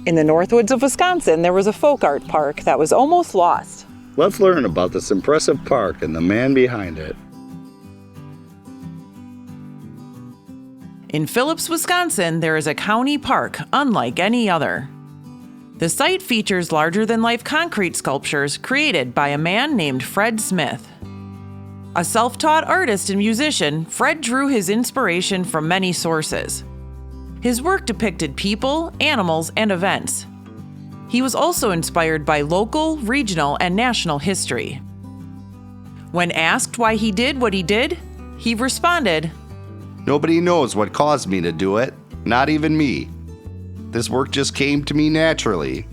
In the Northwoods of Wisconsin, there was a folk art park that was almost lost. Let's learn about this impressive park and the man behind it. In Phillips, Wisconsin, there is a county park unlike any other. The site features larger-than-life concrete sculptures created by a man named Fred Smith. A self-taught artist and musician, Fred drew his inspiration from many sources. His work depicted people, animals, and events. He was also inspired by local, regional, and national history. When asked why he did what he did, he responded, "Nobody knows what caused me to do it, not even me. This work just came to me naturally.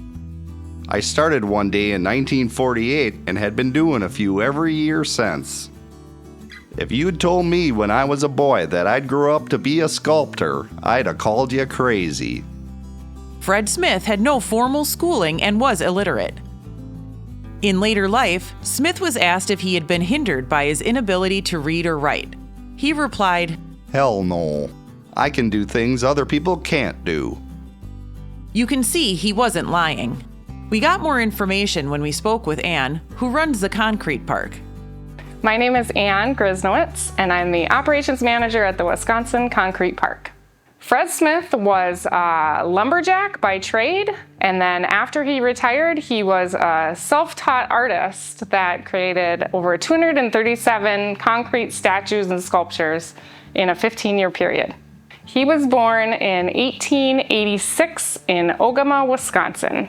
I started one day in 1948 and had been doing a few every year since. If you'd told me when I was a boy that I'd grow up to be a sculptor, I'd have called you crazy." Fred Smith had no formal schooling and was illiterate. In later life, Smith was asked if he had been hindered by his inability to read or write. He replied, "Hell no. I can do things other people can't do." You can see he wasn't lying. We got more information when we spoke with Ann, who runs the concrete park. My name is Ann Grisnowitz, and I'm the operations manager at the Wisconsin Concrete Park. Fred Smith was a lumberjack by trade, and then after he retired, he was a self-taught artist that created over 237 concrete statues and sculptures in a 15-year period. He was born in 1886 in Ogama, Wisconsin.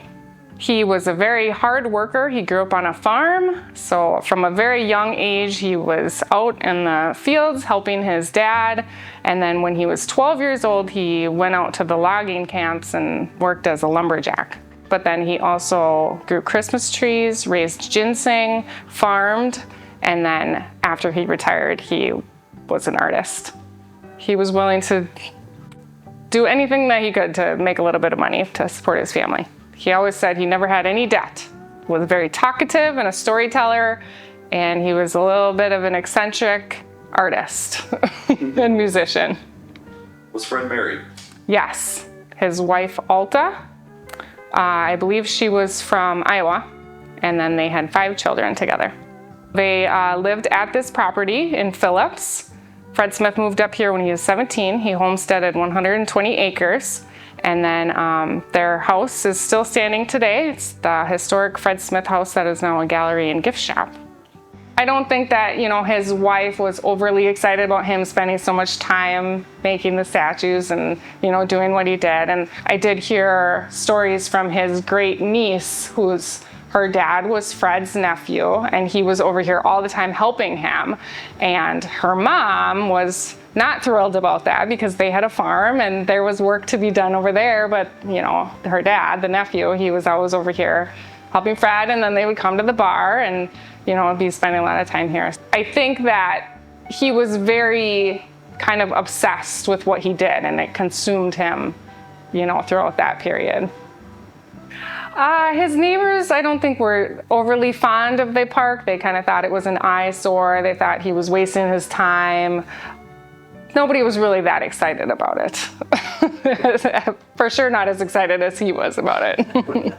He was a very hard worker. He grew up on a farm, so from a very young age he was out in the fields helping his dad, and then when he was 12 years old he went out to the logging camps and worked as a lumberjack. But then he also grew Christmas trees, raised ginseng, farmed, and then after he retired he was an artist. He was willing to do anything that he could to make a little bit of money to support his family. He always said he never had any debt, was very talkative and a storyteller, and he was a little bit of an eccentric artist and musician. Was Fred married? Yes. His wife, Alta, I believe she was from Iowa, and then they had 5 children together. They lived at this property in Phillips. Fred Smith moved up here when he was 17. He homesteaded 120 acres. And then their house is still standing today. It's the historic Fred Smith house that is now a gallery and gift shop. I don't think that, his wife was overly excited about him spending so much time making the statues and, doing what he did. And I did hear stories from his great niece, her dad was Fred's nephew, and he was over here all the time helping him. And her mom was not thrilled about that because they had a farm and there was work to be done over there. But, her dad, the nephew, he was always over here helping Fred, and then they would come to the bar and, be spending a lot of time here. I think that he was very kind of obsessed with what he did, and it consumed him, throughout that period. His neighbors, I don't think were overly fond of the park. They kind of thought it was an eyesore. They thought he was wasting his time. Nobody was really that excited about it. For sure not as excited as he was about it.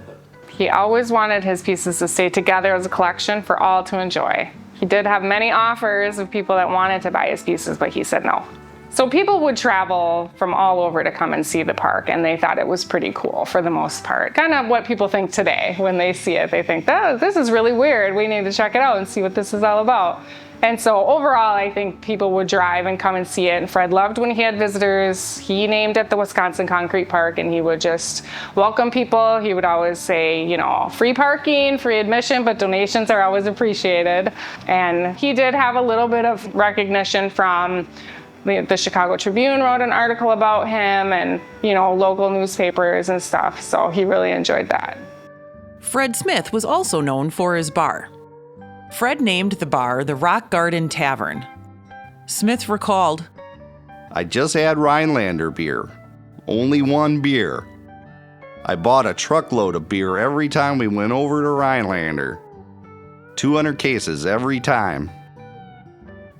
He always wanted his pieces to stay together as a collection for all to enjoy. He did have many offers of people that wanted to buy his pieces, but he said no. So people would travel from all over to come and see the park, and they thought it was pretty cool for the most part. Kind of what people think today when they see it. They think, oh, this is really weird. We need to check it out and see what this is all about. And so overall, I think people would drive and come and see it. And Fred loved when he had visitors. He named it the Wisconsin Concrete Park, and he would just welcome people. He would always say, free parking, free admission, but donations are always appreciated. And he did have a little bit of recognition from the Chicago Tribune wrote an article about him, and, local newspapers and stuff. So he really enjoyed that. Fred Smith was also known for his bar. Fred named the bar the Rock Garden Tavern. Smith recalled, "I just had Rhinelander beer. Only one beer. I bought a truckload of beer every time we went over to Rhinelander. 200 cases every time."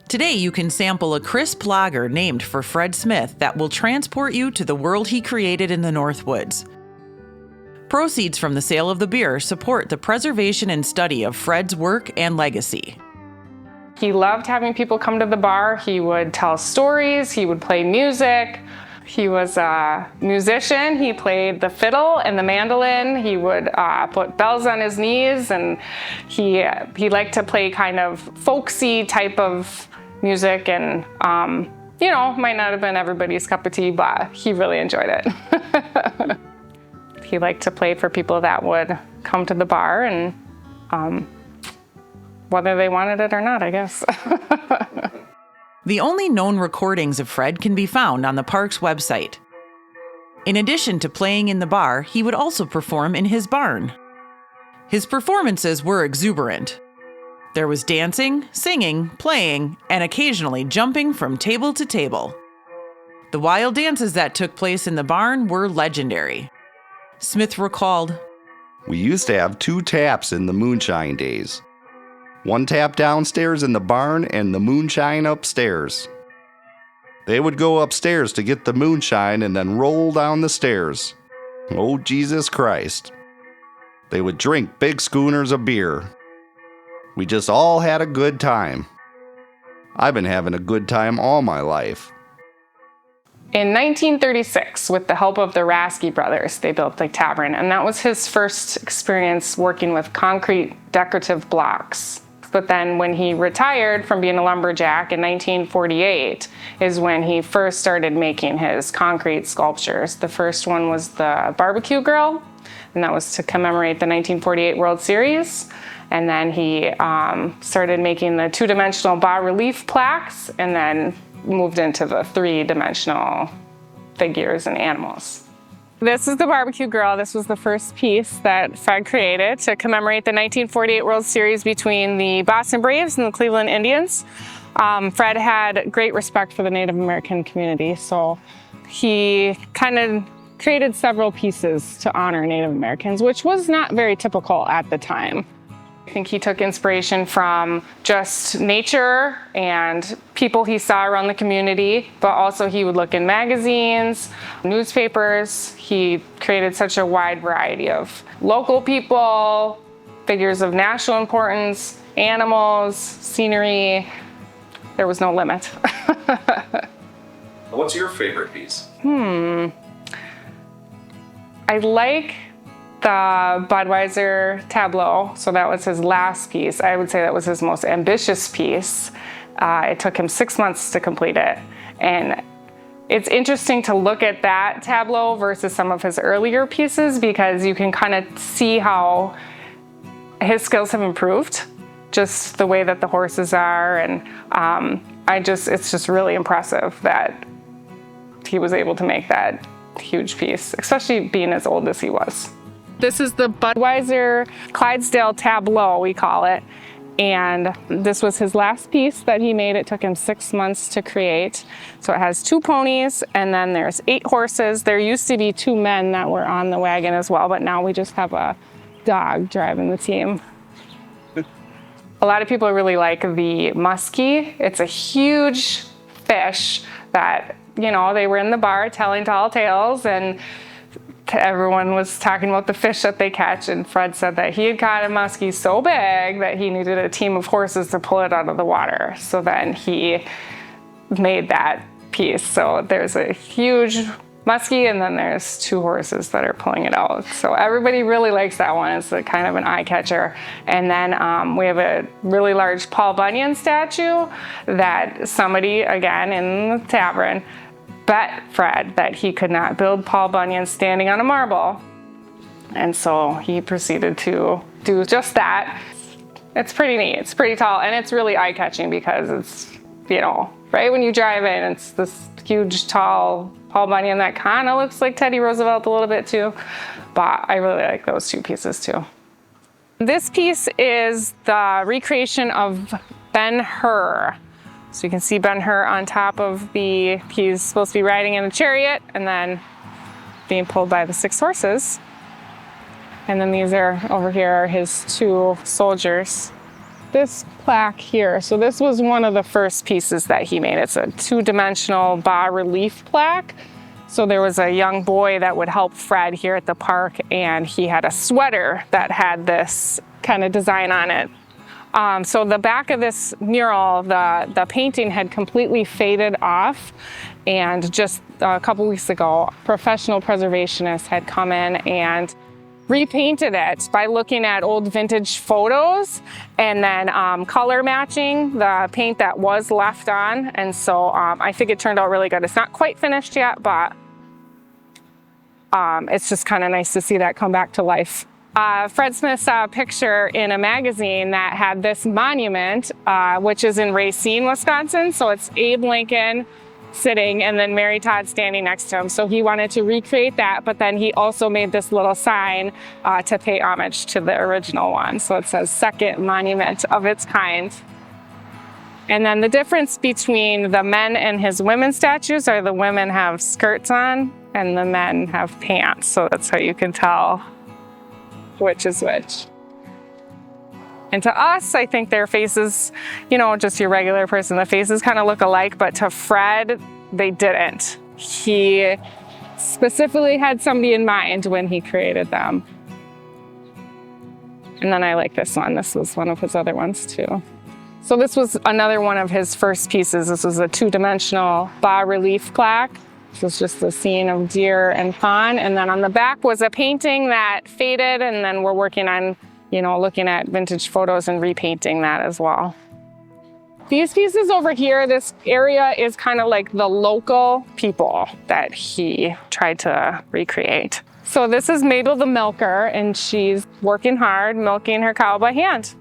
Today you can sample a crisp lager named for Fred Smith that will transport you to the world he created in the Northwoods. Proceeds from the sale of the beer support the preservation and study of Fred's work and legacy. He loved having people come to the bar. He would tell stories, he would play music. He was a musician. He played the fiddle and the mandolin. He would put bells on his knees, and he liked to play kind of folksy type of music, and might not have been everybody's cup of tea, but he really enjoyed it. He liked to play for people that would come to the bar, and whether they wanted it or not, I guess. The only known recordings of Fred can be found on the park's website. In addition to playing in the bar, he would also perform in his barn. His performances were exuberant. There was dancing, singing, playing, and occasionally jumping from table to table. The wild dances that took place in the barn were legendary. Smith recalled, "We used to have 2 taps in the moonshine days. 1 tap downstairs in the barn and the moonshine upstairs. They would go upstairs to get the moonshine and then roll down the stairs. Oh, Jesus Christ. They would drink big schooners of beer. We just all had a good time. I've been having a good time all my life." In 1936, with the help of the Rossi brothers, they built the tavern, and that was his first experience working with concrete decorative blocks. But then when he retired from being a lumberjack in 1948 is when he first started making his concrete sculptures. The first one was the barbecue grill, and that was to commemorate the 1948 World Series. And then he started making the 2-dimensional bas-relief plaques, and then moved into the 3-dimensional figures and animals. This is the barbecue grill. This was the first piece that Fred created to commemorate the 1948 World Series between the Boston Braves and the Cleveland Indians. Fred had great respect for the Native American community, so he kind of created several pieces to honor Native Americans, which was not very typical at the time. I think he took inspiration from just nature and people he saw around the community, but also he would look in magazines, newspapers. He created such a wide variety of local people, figures of national importance, animals, scenery. There was no limit. What's your favorite piece? I like the Budweiser tableau, so that was his last piece. I would say that was his most ambitious piece. It took him 6 months to complete it. And it's interesting to look at that tableau versus some of his earlier pieces because you can kind of see how his skills have improved, just the way that the horses are. And it's just really impressive that he was able to make that huge piece, especially being as old as he was. This is the Budweiser Clydesdale tableau, we call it. And this was his last piece that he made. It took him 6 months to create. So it has 2 ponies, and then there's 8 horses. There used to be 2 men that were on the wagon as well, but now we just have a dog driving the team. A lot of people really like the muskie. It's a huge fish that, they were in the bar telling tall tales, and everyone was talking about the fish that they catch, and Fred said that he had caught a muskie so big that he needed a team of horses to pull it out of the water. So then he made that piece. So there's a huge muskie, and then there's 2 horses that are pulling it out. So everybody really likes that one. It's a kind of an eye catcher. And then we have a really large Paul Bunyan statue that somebody, again in the tavern, bet Fred that he could not build Paul Bunyan standing on a marble. And so he proceeded to do just that. It's pretty neat. It's pretty tall, and it's really eye-catching because it's, right when you drive in, it's this huge, tall Paul Bunyan that kind of looks like Teddy Roosevelt a little bit too. But I really like those 2 pieces too. This piece is the recreation of Ben-Hur. So you can see Ben-Hur on top of he's supposed to be riding in a chariot and then being pulled by the 6 horses. And then these over here are his 2 soldiers. This plaque here, so this was one of the first pieces that he made. It's a 2-dimensional bas-relief plaque. So there was a young boy that would help Fred here at the park, and he had a sweater that had this kind of design on it. So the back of this mural, the painting had completely faded off, and just a couple weeks ago, professional preservationists had come in and repainted it by looking at old vintage photos and then color matching the paint that was left on. And so I think it turned out really good. It's not quite finished yet, but it's just kind of nice to see that come back to life. Fred Smith saw a picture in a magazine that had this monument, which is in Racine, Wisconsin. So it's Abe Lincoln sitting and then Mary Todd standing next to him. So he wanted to recreate that, but then he also made this little sign to pay homage to the original one. So it says second monument of its kind. And then the difference between the men and his women statues are the women have skirts on and the men have pants. So that's how you can tell which is which. And to us, I think their faces, you know, just your regular person, the faces kind of look alike, but to Fred, they didn't. He specifically had somebody in mind when he created them. And then I like this one. This was one of his other ones too. So this was another one of his first pieces. This was a two-dimensional bas-relief plaque. This was just the scene of deer and fawn. And then on the back was a painting that faded, and then we're working on, you know, looking at vintage photos and repainting that as well. These pieces over here, this area is kind of like the local people that he tried to recreate. So this is Mabel the milker, and she's working hard, milking her cow by hand.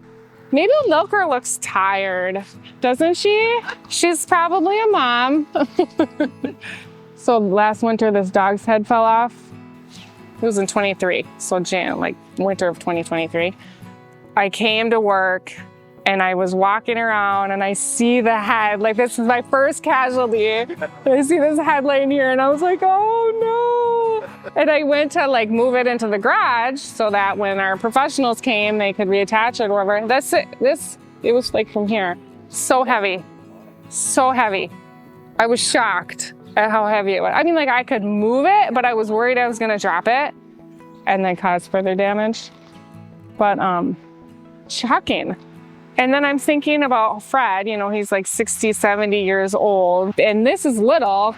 Mabel Milker looks tired, doesn't she? She's probably a mom. So last winter, this dog's head fell off. It was in 23, so winter of 2023. I came to work and I was walking around and I see the head, like this is my first casualty. I see this head laying here and I was like, oh no. And I went to like move it into the garage so that when our professionals came, they could reattach it or whatever. It was like from here. So heavy, so heavy. I was shocked at how heavy it was. I mean, like I could move it, but I was worried I was gonna drop it and then cause further damage. But shocking. And then I'm thinking about Fred, you know, he's like 60, 70 years old, and this is little.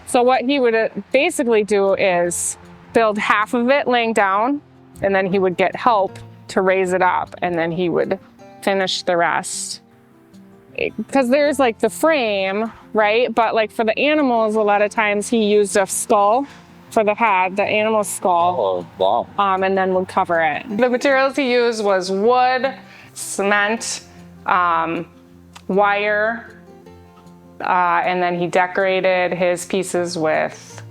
So what he would basically do is build half of it laying down, and then he would get help to raise it up, and then he would finish the rest. Because there's like the frame, right? But like for the animals, a lot of times he used a skull for the head, the animal's skull, and then would cover it. The materials he used was wood, cement, wire, and then he decorated his pieces with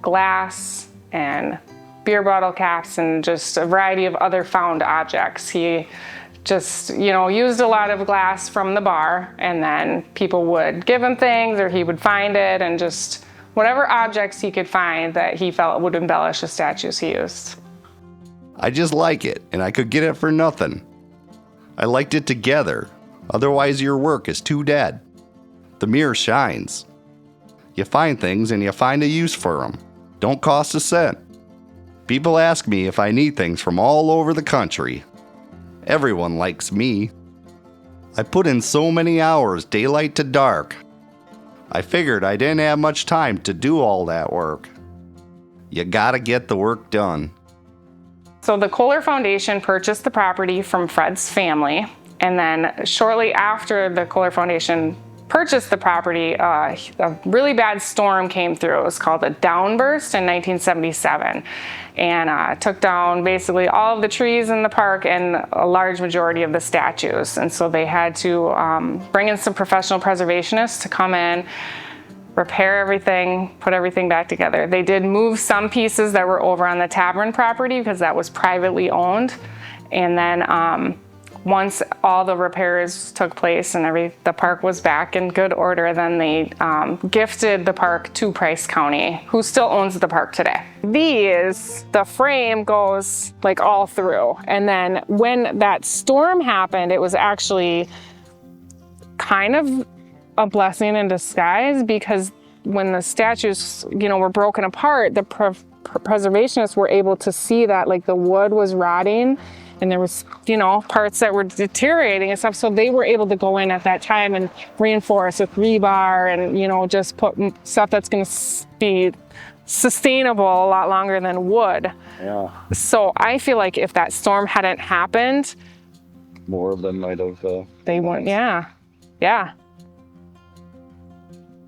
glass and beer bottle caps and just a variety of other found objects. He just, you know, used a lot of glass from the bar, and then people would give him things or he would find it, and just whatever objects he could find that he felt would embellish the statues he used. I just like it, and I could get it for nothing. I liked it together, otherwise your work is too dead. The mirror shines. You find things and you find a use for them. Don't cost a cent. People ask me if I need things from all over the country. Everyone likes me. I put in so many hours, daylight to dark. I figured I didn't have much time to do all that work. You gotta get the work done. So the Kohler Foundation purchased the property from Fred's family, and then shortly after the Kohler Foundation purchased the property, a really bad storm came through. It was called a downburst in 1977, and took down basically all of the trees in the park and a large majority of the statues. And so they had to bring in some professional preservationists to come in, repair everything, put everything back together. They did move some pieces that were over on the tavern property because that was privately owned. And then once all the repairs took place and the park was back in good order, then they gifted the park to Price County, who still owns the park today. The frame goes like all through. And then when that storm happened, it was actually kind of a blessing in disguise, because when the statues, were broken apart, the preservationists were able to see that like the wood was rotting and there was, parts that were deteriorating and stuff. So they were able to go in at that time and reinforce with rebar and, just put stuff that's going to be sustainable a lot longer than wood. Yeah. So I feel like if that storm hadn't happened, More of them might have. they wouldn't, yeah.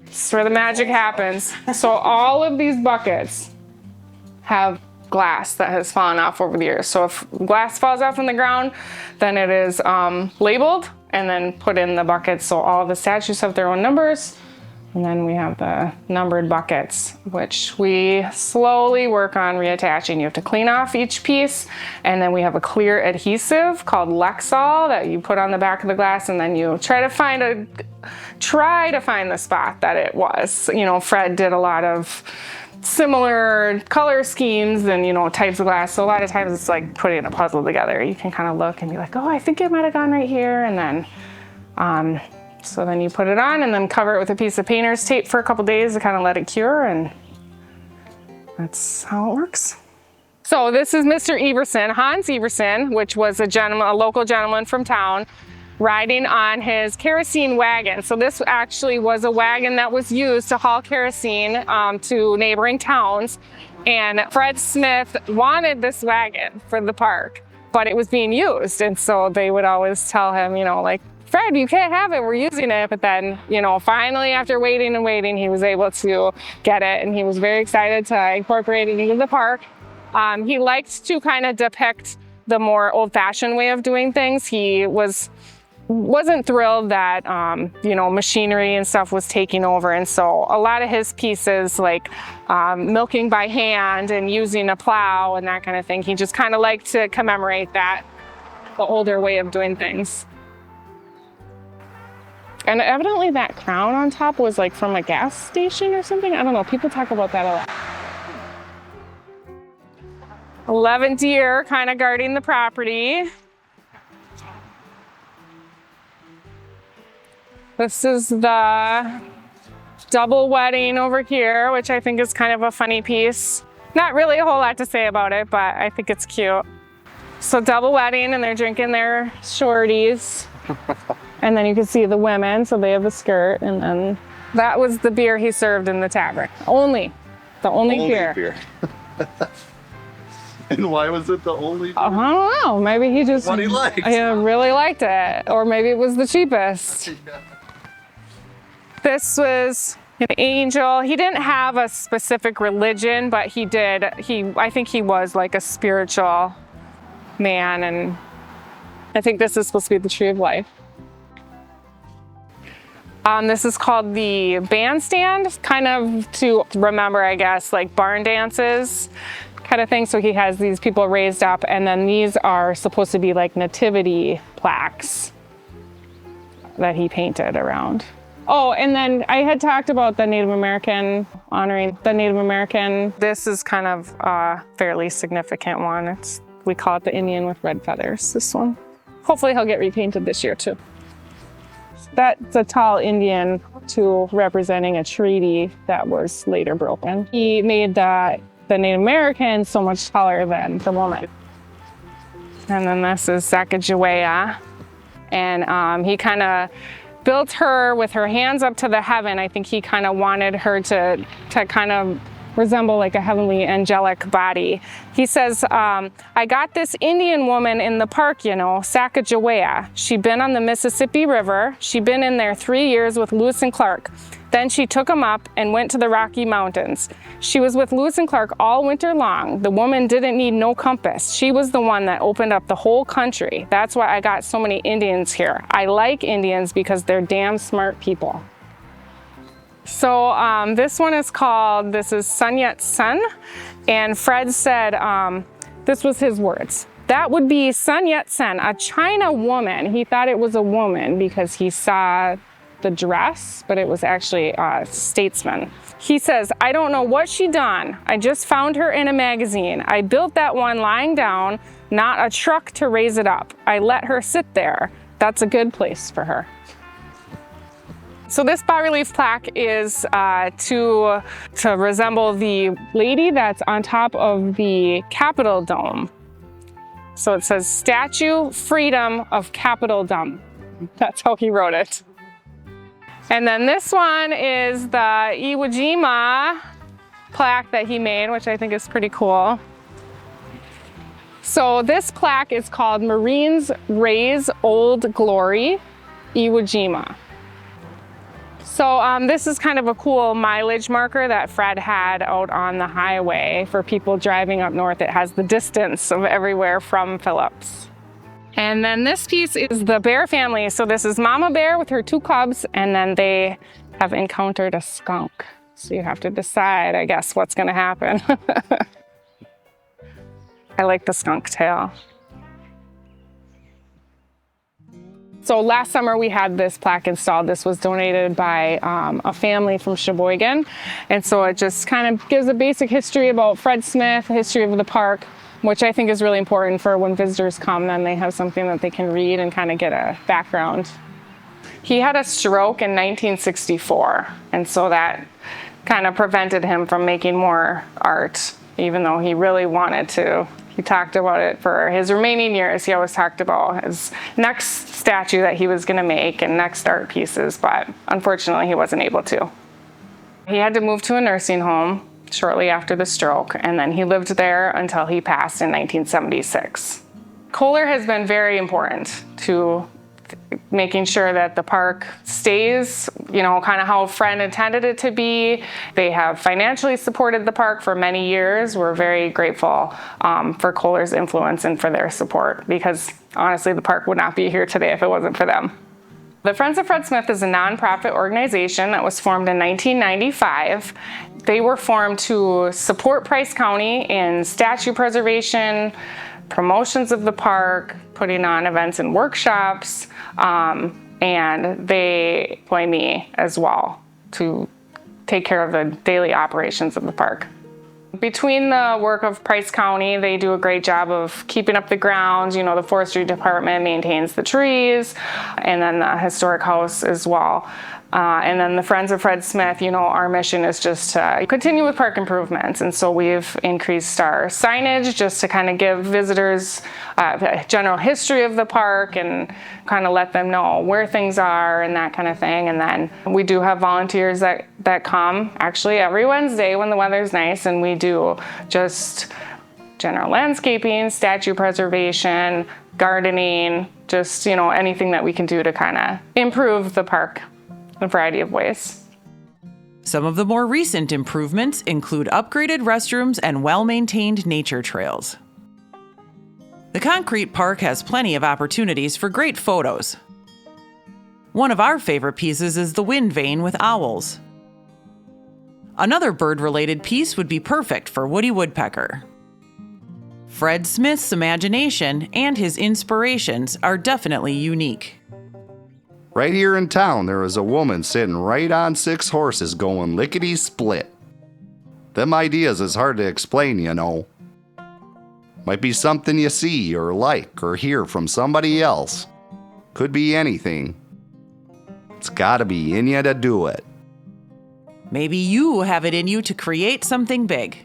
That's where the magic happens. So all of these buckets have glass that has fallen off over the years. So if glass falls off on the ground, then it is labeled and then put in the buckets. So all the statues have their own numbers. And then we have the numbered buckets, which we slowly work on reattaching. You have to clean off each piece. And then we have a clear adhesive called Lexol that you put on the back of the glass. And then you try to find the spot that it was. Fred did a lot of similar color schemes and, types of glass. So a lot of times it's like putting a puzzle together. You can kind of look and be like, oh, I think it might have gone right here. And then, so then you put it on and then cover it with a piece of painter's tape for a couple days to kind of let it cure, and that's how it works. So this is Mr. Everson, Hans Everson, which was a local gentleman from town, riding on his kerosene wagon. So this actually was a wagon that was used to haul kerosene to neighboring towns. And Fred Smith wanted this wagon for the park, but it was being used. And so they would always tell him, Fred, you can't have it, we're using it. But then, finally after waiting and waiting, he was able to get it, and he was very excited to incorporate it into the park. He liked to kind of depict the more old-fashioned way of doing things. He wasn't thrilled that, machinery and stuff was taking over. And so a lot of his pieces, like milking by hand and using a plow and that kind of thing, he just kind of liked to commemorate that, the older way of doing things. And evidently that crown on top was like from a gas station or something. I don't know, people talk about that a lot. 11 deer kind of guarding the property. This is the double wedding over here, which I think is kind of a funny piece. Not really a whole lot to say about it, but I think it's cute. So double wedding, and they're drinking their shorties. And then you can see the women, so they have a skirt, and then that was the beer he served in the tavern. The only beer. And why was it the only beer? I don't know, maybe he just What he liked. really liked it, or maybe it was the cheapest. This was an angel. He didn't have a specific religion, but I think he was like a spiritual man, and I think this is supposed to be the tree of life. This is called the bandstand, kind of to remember, I guess, like barn dances kind of thing. So he has these people raised up, and then these are supposed to be like nativity plaques that he painted around. Oh, and then I had talked about the Native American, honoring the Native American. This is kind of a fairly significant one. We call it the Indian with red feathers, this one. Hopefully he'll get repainted this year too. That's a tall Indian tool representing a treaty that was later broken. He made the Native American so much taller than the woman. And then this is Sacagawea. And he kind of built her with her hands up to the heaven. I think he kind of wanted her to kind of resemble like a heavenly angelic body. He says, I got this Indian woman in the park, Sacagawea. She'd been on the Mississippi River. She'd been in there 3 years with Lewis and Clark. Then she took him up and went to the Rocky Mountains. She was with Lewis and Clark all winter long. The woman didn't need no compass. She was the one that opened up the whole country. That's why I got so many Indians here. I like Indians because they're damn smart people. So this one is called, this is Sun Yat Sen, and Fred said, this was his words, that would be Sun Yat Sen, a China woman. He thought it was a woman because he saw the dress, but it was actually a statesman. He says, I don't know what she done. I just found her in a magazine. I built that one lying down, not a truck to raise it up. I let her sit there. That's a good place for her. So this bas-relief plaque is to resemble the lady that's on top of the Capitol Dome. So it says Statue Freedom of Capitol Dome. That's how he wrote it. And then this one is the Iwo Jima plaque that he made, which I think is pretty cool. So this plaque is called Marines Raise Old Glory, Iwo Jima. So this is kind of a cool mileage marker that Fred had out on the highway for people driving up north. It has the distance of everywhere from Phillips. And then this piece is the bear family. So this is Mama Bear with her 2 cubs, and then they have encountered a skunk. So you have to decide, I guess, what's gonna happen. I like the skunk tail. So last summer we had this plaque installed. This was donated by a family from Sheboygan. And so it just kind of gives a basic history about Fred Smith, the history of the park, which I think is really important for when visitors come, then they have something that they can read and kind of get a background. He had a stroke in 1964, and so that kind of prevented him from making more art, even though he really wanted to. He talked about it for his remaining years. He always talked about his next statue that he was going to make and next art pieces, but unfortunately he wasn't able to. He had to move to a nursing home shortly after the stroke, and then he lived there until he passed in 1976. Kohler has been very important to making sure that the park stays, kind of how Fred intended it to be. They have financially supported the park for many years. We're very grateful for Kohler's influence and for their support, because honestly, the park would not be here today if it wasn't for them. The Friends of Fred Smith is a nonprofit organization that was formed in 1995. They were formed to support Price County in statue preservation, promotions of the park, putting on events and workshops, and they employ me as well to take care of the daily operations of the park. Between the work of Price County, they do a great job of keeping up the grounds. The forestry department maintains the trees, and then the historic house as well. And then the Friends of Fred Smith, our mission is just to continue with park improvements. And so we've increased our signage just to kind of give visitors a general history of the park and kind of let them know where things are and that kind of thing. And then we do have volunteers that come actually every Wednesday when the weather's nice, and we do just general landscaping, statue preservation, gardening, just, anything that we can do to kind of improve the park in a variety of ways. Some of the more recent improvements include upgraded restrooms and well-maintained nature trails. The concrete park has plenty of opportunities for great photos. One of our favorite pieces is the wind vane with owls. Another bird-related piece would be perfect for Woody Woodpecker. Fred Smith's imagination and his inspirations are definitely unique. Right here in town, there was a woman sitting right on 6 horses going lickety-split. Them ideas is hard to explain, Might be something you see or like or hear from somebody else. Could be anything. It's gotta be in you to do it. Maybe you have it in you to create something big.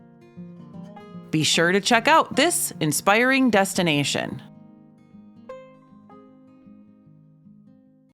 Be sure to check out this inspiring destination.